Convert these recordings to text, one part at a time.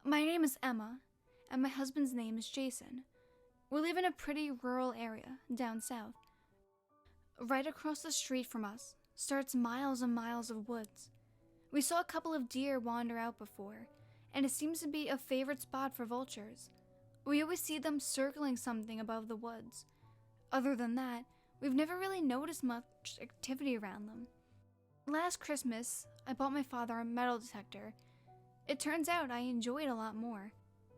My name is Emma, and my husband's name is Jason. We live in a pretty rural area down south. Right across the street from us starts miles and miles of woods. We saw a couple of deer wander out before, and it seems to be a favorite spot for vultures. We always see them circling something above the woods. Other than that, we've never really noticed much activity around them. Last Christmas, I bought my father a metal detector. It turns out I enjoy it a lot more,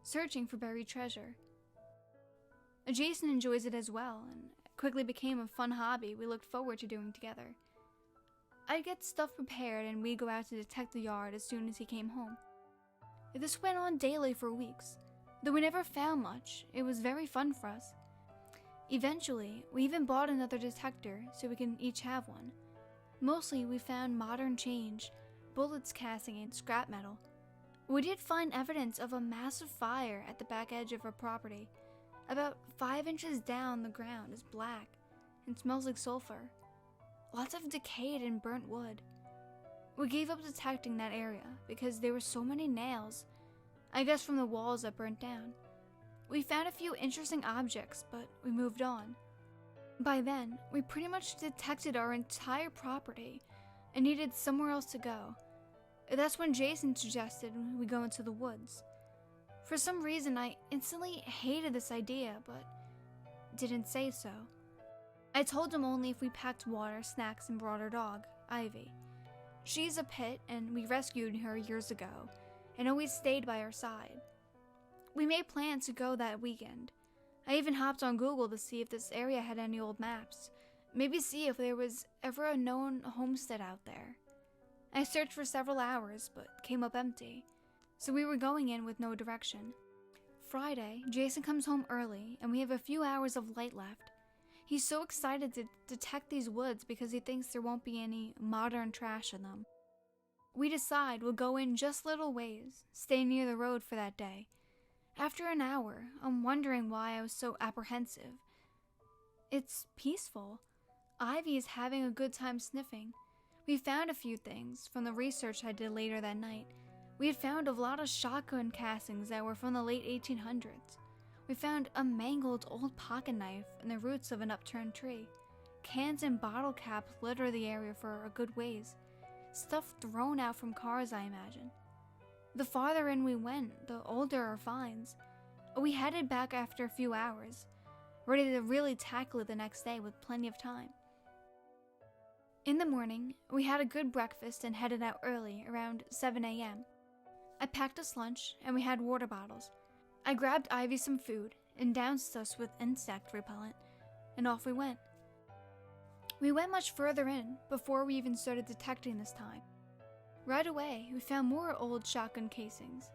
searching for buried treasure. Jason enjoys it as well, and it quickly became a fun hobby we looked forward to doing together. I'd get stuff prepared and we'd go out to detect the yard as soon as he came home. This went on daily for weeks. Though we never found much, it was very fun for us. Eventually, we even bought another detector so we can each have one. Mostly we found modern change, bullets casting in scrap metal. We did find evidence of a massive fire at the back edge of our property. About 5 inches down, the ground is black and smells like sulfur. Lots of decayed and burnt wood. We gave up detecting that area because there were so many nails, I guess from the walls that burnt down. We found a few interesting objects, but we moved on. By then, we pretty much detected our entire property and needed somewhere else to go. That's when Jason suggested we go into the woods. For some reason, I instantly hated this idea, but didn't say so. I told him only if we packed water, snacks, and brought our dog, Ivy. She's a pit, and we rescued her years ago, and always stayed by our side. We made plans to go that weekend. I even hopped on Google to see if this area had any old maps, maybe see if there was ever a known homestead out there. I searched for several hours, but came up empty, so we were going in with no direction. Friday, Jason comes home early, and we have a few hours of light left. He's so excited to detect these woods because he thinks there won't be any modern trash in them. We decide we'll go in just little ways, stay near the road for that day. After an hour, I'm wondering why I was so apprehensive. It's peaceful. Ivy is having a good time sniffing. We found a few things from the research I did later that night. We had found a lot of shotgun castings that were from the late 1800s. We found a mangled old pocket knife in the roots of an upturned tree. Cans and bottle caps litter the area for a good ways. Stuff thrown out from cars, I imagine. The farther in we went, the older our finds. We headed back after a few hours, ready to really tackle it the next day with plenty of time. In the morning, we had a good breakfast and headed out early, around 7 a.m. I packed us lunch, and we had water bottles. I grabbed Ivy some food and doused us with insect repellent, and off we went. We went much further in before we even started detecting this time. Right away, we found more old shotgun casings.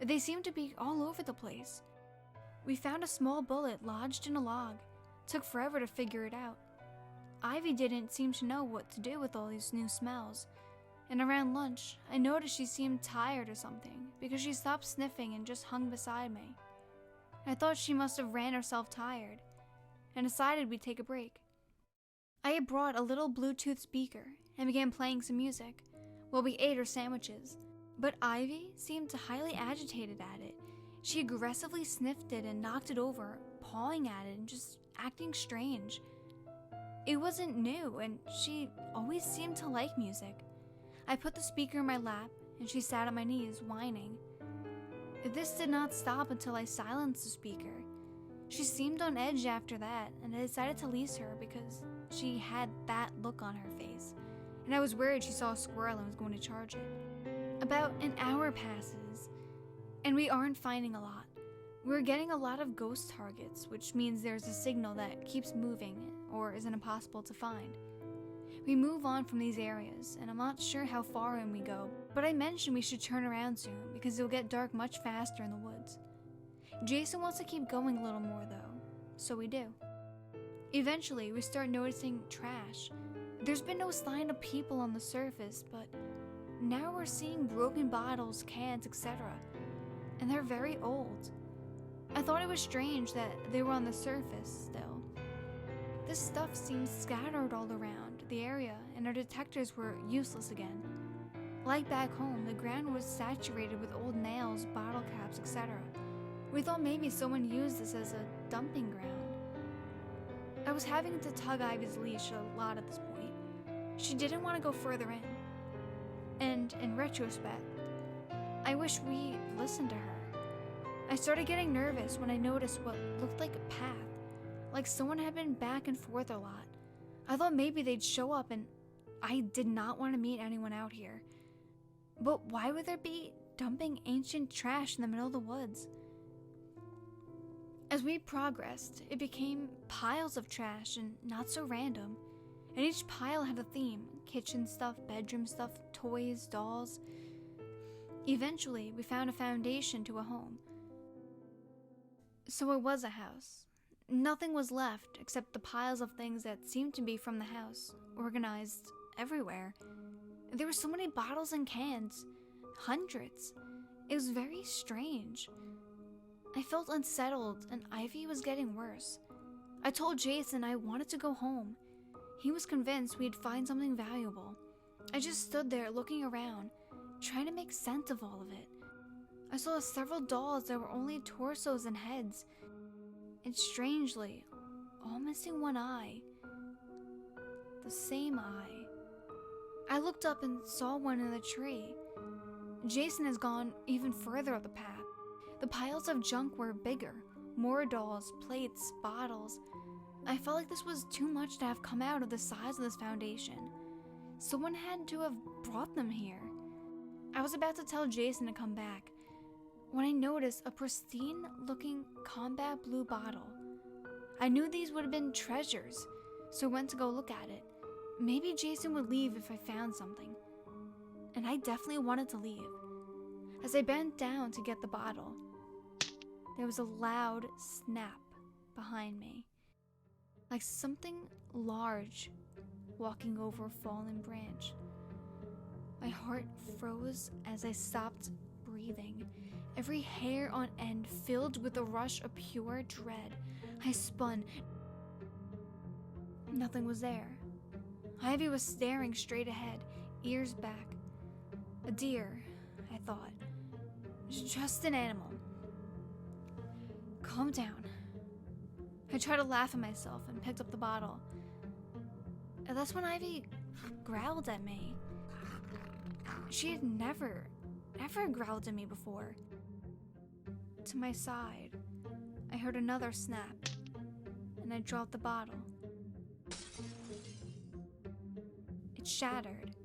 They seemed to be all over the place. We found a small bullet lodged in a log. Took forever to figure it out. Ivy didn't seem to know what to do with all these new smells, and around lunch, I noticed she seemed tired or something because she stopped sniffing and just hung beside me. I thought she must have ran herself tired and decided we'd take a break. I had brought a little Bluetooth speaker and began playing some music while we ate our sandwiches, but Ivy seemed highly agitated at it. She aggressively sniffed it and knocked it over, pawing at it and just acting strange. It wasn't new, and she always seemed to like music. I put the speaker in my lap, and she sat on my knees, whining. This did not stop until I silenced the speaker. She seemed on edge after that, and I decided to lease her because she had that look on her face, and I was worried she saw a squirrel and was going to charge it. About an hour passes, and we aren't finding a lot. We're getting a lot of ghost targets, which means there's a signal that keeps moving or is impossible to find. We move on from these areas, and I'm not sure how far in we go, but I mentioned we should turn around soon because it'll get dark much faster in the woods. Jason wants to keep going a little more though, so we do. Eventually, we start noticing trash. There's been no sign of people on the surface, but now we're seeing broken bottles, cans, etc., and they're very old. I thought it was strange that they were on the surface still. This stuff seemed scattered all around the area, and our detectors were useless again. Like back home, the ground was saturated with old nails, bottle caps, etc. We thought maybe someone used this as a dumping ground. I was having to tug Ivy's leash a lot at this point. She didn't want to go further in. And in retrospect, I wish we listened to her. I started getting nervous when I noticed what looked like a path, like someone had been back and forth a lot. I thought maybe they'd show up, and I did not want to meet anyone out here. But why would there be dumping ancient trash in the middle of the woods? As we progressed, it became piles of trash and not so random. And each pile had a theme: kitchen stuff, bedroom stuff, toys, dolls. Eventually, we found a foundation to a home. So it was a house. Nothing was left except the piles of things that seemed to be from the house, organized everywhere. There were so many bottles and cans, hundreds. It was very strange. I felt unsettled, and Ivy was getting worse. I told Jason I wanted to go home. He was convinced we'd find something valuable. I just stood there looking around, trying to make sense of all of it. I saw several dolls that were only torsos and heads, and strangely, all missing one eye. The same eye. I looked up and saw one in the tree. Jason has gone even further up the path. The piles of junk were bigger. More dolls, plates, bottles. I felt like this was too much to have come out of the size of this foundation. Someone had to have brought them here. I was about to tell Jason to come back when I noticed a pristine-looking combat blue bottle. I knew these would have been treasures, so I went to go look at it. Maybe Jason would leave if I found something. And I definitely wanted to leave. As I bent down to get the bottle, there was a loud snap behind me, like something large walking over a fallen branch. My heart froze as I stopped breathing, every hair on end filled with a rush of pure dread. I spun. Nothing was there. Ivy was staring straight ahead, ears back. A deer, I thought. Just an animal. Calm down. I tried to laugh at myself and picked up the bottle. And that's when Ivy growled at me. She had never growled at me before. To my side, I heard another snap, and I dropped the bottle. It shattered,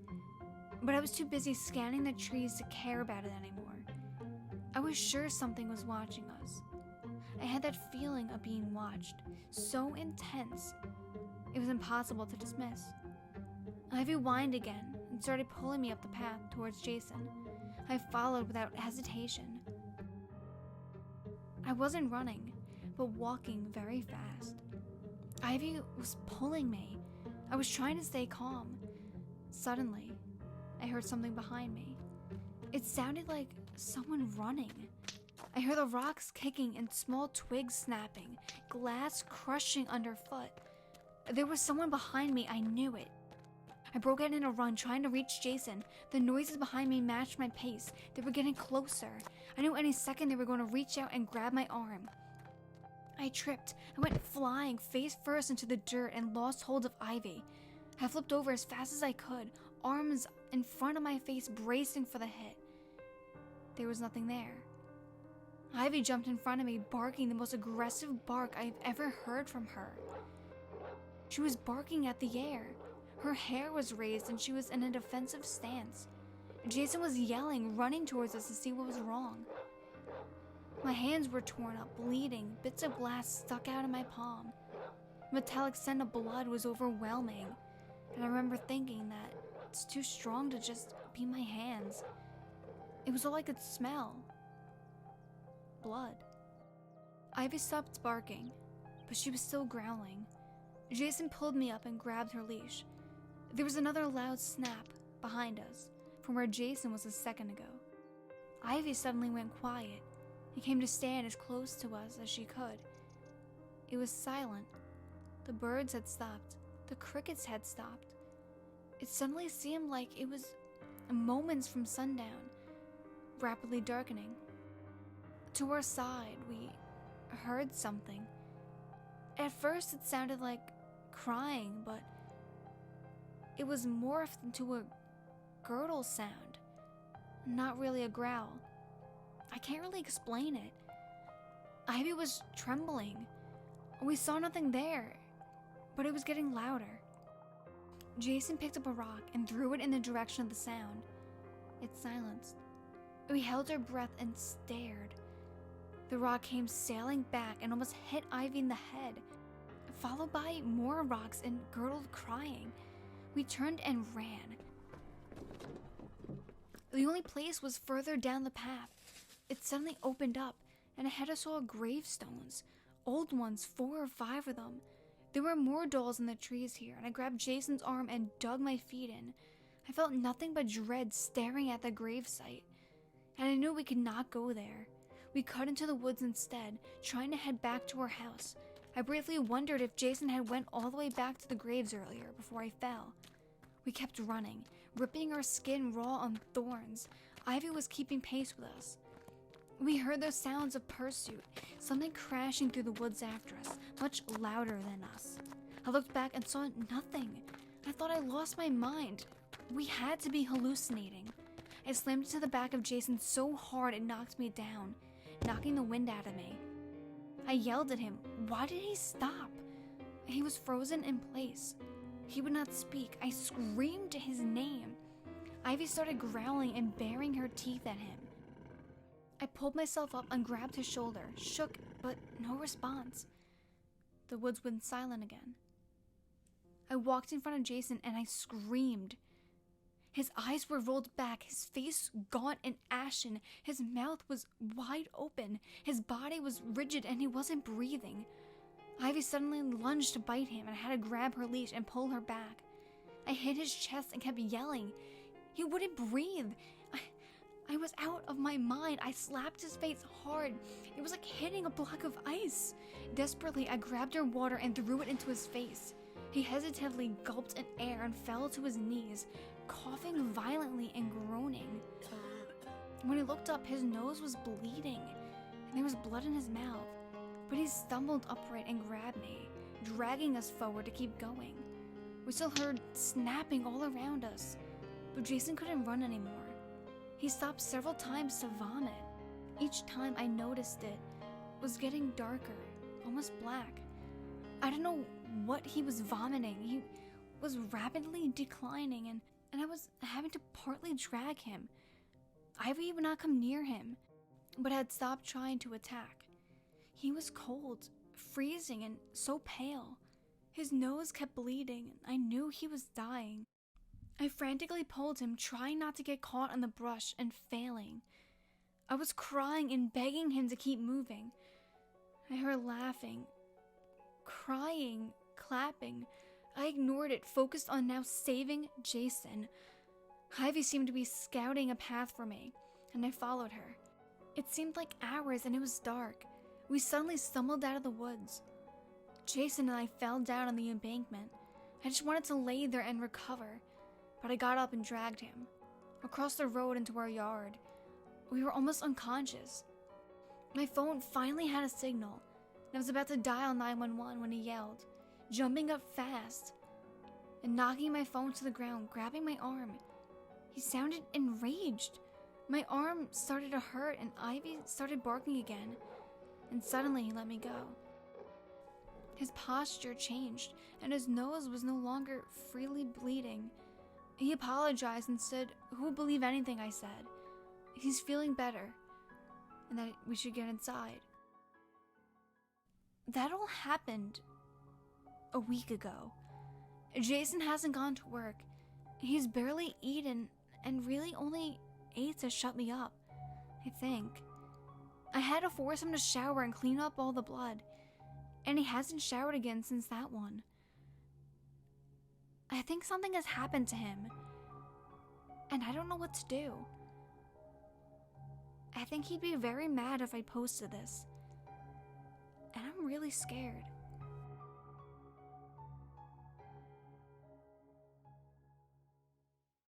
but I was too busy scanning the trees to care about it anymore. I was sure something was watching us. I had that feeling of being watched, so intense, it was impossible to dismiss. Ivy whined again and started pulling me up the path towards Jason. I followed without hesitation. I wasn't running, but walking very fast. Ivy was pulling me. I was trying to stay calm. Suddenly, I heard something behind me. It sounded like someone running. I heard the rocks kicking and small twigs snapping, glass crushing underfoot. There was someone behind me, I knew it. I broke out in a run, trying to reach Jason. The noises behind me matched my pace. They were getting closer. I knew any second they were going to reach out and grab my arm. I tripped. I went flying face first into the dirt and lost hold of Ivy. I flipped over as fast as I could, arms in front of my face bracing for the hit. There was nothing there. Ivy jumped in front of me, barking the most aggressive bark I've ever heard from her. She was barking at the air. Her hair was raised and she was in a defensive stance. Jason was yelling, running towards us to see what was wrong. My hands were torn up, bleeding, bits of glass stuck out of my palm. The metallic scent of blood was overwhelming, and I remember thinking that it's too strong to just be my hands. It was all I could smell. Blood. Ivy stopped barking, but she was still growling. Jason pulled me up and grabbed her leash. There was another loud snap behind us, from where Jason was a second ago. Ivy suddenly went quiet and came to stand as close to us as she could. It was silent. The birds had stopped. The crickets had stopped. It suddenly seemed like it was moments from sundown, rapidly darkening. To our side, we heard something. At first, it sounded like crying, but it was morphed into a gurgle sound, not really a growl. I can't really explain it. Ivy was trembling. We saw nothing there, but it was getting louder. Jason picked up a rock and threw it in the direction of the sound. It silenced. We held our breath and stared. The rock came sailing back and almost hit Ivy in the head, followed by more rocks and gurgled crying. We turned and ran. The only place was further down the path. It suddenly opened up, and ahead I saw gravestones, old ones, 4 or 5 of them. There were more dolls in the trees here, and I grabbed Jason's arm and dug my feet in. I felt nothing but dread staring at the gravesite, and I knew we could not go there. We cut into the woods instead, trying to head back to our house. I briefly wondered if Jason had went all the way back to the graves earlier before I fell. We kept running, ripping our skin raw on thorns. Ivy was keeping pace with us. We heard those sounds of pursuit, something crashing through the woods after us, much louder than us. I looked back and saw nothing. I thought I lost my mind. We had to be hallucinating. I slammed into the back of Jason so hard it knocked me down, knocking the wind out of me. I yelled at him. Why did he stop? He was frozen in place. He would not speak. I screamed his name. Ivy started growling and baring her teeth at him. I pulled myself up and grabbed his shoulder, shook, but no response. The woods went silent again. I walked in front of Jason and I screamed. His eyes were rolled back, his face gaunt and ashen, his mouth was wide open, his body was rigid and he wasn't breathing. Ivy suddenly lunged to bite him and I had to grab her leash and pull her back. I hit his chest and kept yelling. He wouldn't breathe. I was out of my mind. I slapped his face hard. It was like hitting a block of ice. Desperately, I grabbed her water and threw it into his face. He hesitatively gulped in air and fell to his knees, coughing violently and groaning. When he looked up, his nose was bleeding, and there was blood in his mouth. But he stumbled upright and grabbed me, dragging us forward to keep going. We still heard snapping all around us, but Jason couldn't run anymore. He stopped several times to vomit. Each time I noticed it was getting darker, almost black. I don't know what he was vomiting. He was rapidly declining, and I was having to partly drag him. Ivy would not come near him, but had stopped trying to attack. He was cold, freezing, and so pale. His nose kept bleeding, and I knew he was dying. I frantically pulled him, trying not to get caught on the brush and failing. I was crying and begging him to keep moving. I heard laughing, crying, clapping. I ignored it, focused on now saving Jason. Ivy seemed to be scouting a path for me, and I followed her. It seemed like hours and it was dark. We suddenly stumbled out of the woods. Jason and I fell down on the embankment. I just wanted to lay there and recover, but I got up and dragged him across the road into our yard. We were almost unconscious. My phone finally had a signal, and I was about to dial 911 when he yelled, jumping up fast and knocking my phone to the ground, grabbing my arm. He sounded enraged. My arm started to hurt and Ivy started barking again, and suddenly he let me go. His posture changed, and his nose was no longer freely bleeding. He apologized and said, "Who would believe anything I said? He's feeling better, and that we should get inside." That all happened a week ago. Jason hasn't gone to work. He's barely eaten and really only ate to shut me up, I think. I had to force him to shower and clean up all the blood, and he hasn't showered again since that one. I think something has happened to him, and I don't know what to do. I think he'd be very mad if I posted this, and I'm really scared.